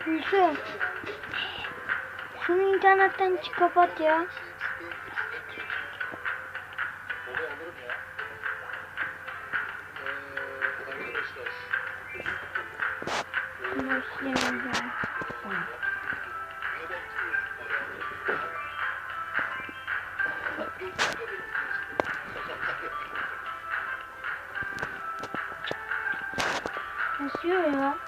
Yusuf, şunu internetten çık kapat ya. Nasıl ya?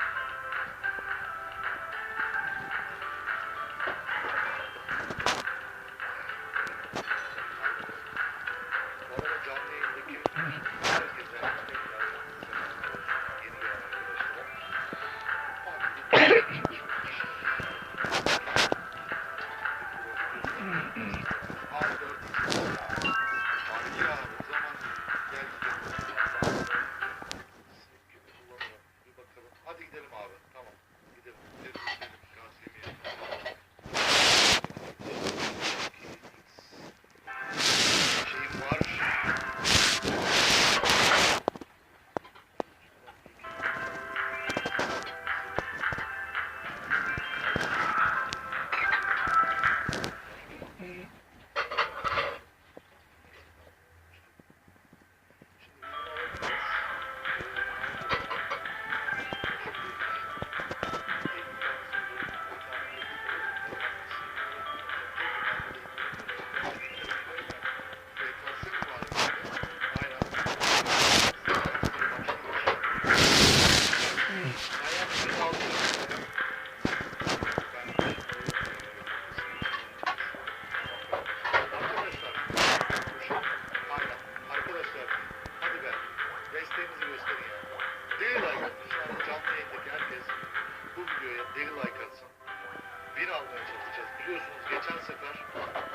Biliyorsunuz geçen sefer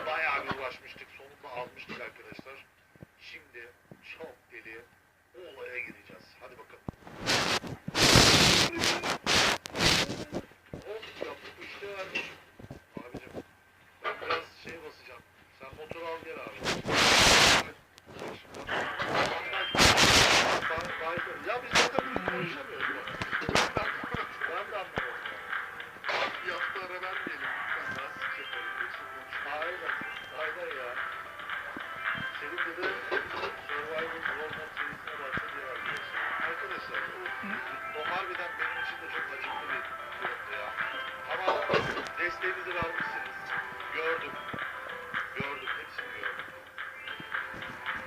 bayağı bir uğraşmıştık. Sonunda almıştık arkadaşlar. Şimdi çok deli o olaya gireceğiz. Hadi bakalım. Hop yaptık işte vermiş. Abicim ben biraz şey basacağım. Sen motoru al gel abi. Ya biz zaten konuşamıyoruz. Ben de anlamadım. Bir hafta ara vermeyelim. Aynen, aynen ya. Senin de Survivor World serisine başladı ya arkadaşlar. Arkadaşlar, o harbiden benim için de çok acıklı bir durumdu ya. Ama desteğinizi vermişsiniz. Gördüm. Gördüm, hepsini gördüm.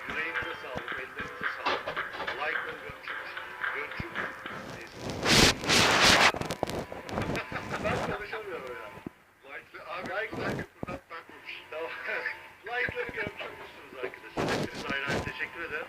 Yüreğinize sağlık, ellerinize sağlık. Like'ları gömçümüş. Gömçüm. Ben konuşamıyorum ya. Like'ları Like'ları görmüşsünüz arkadaşlar. Hepinize ayrı ayrı teşekkür ederim.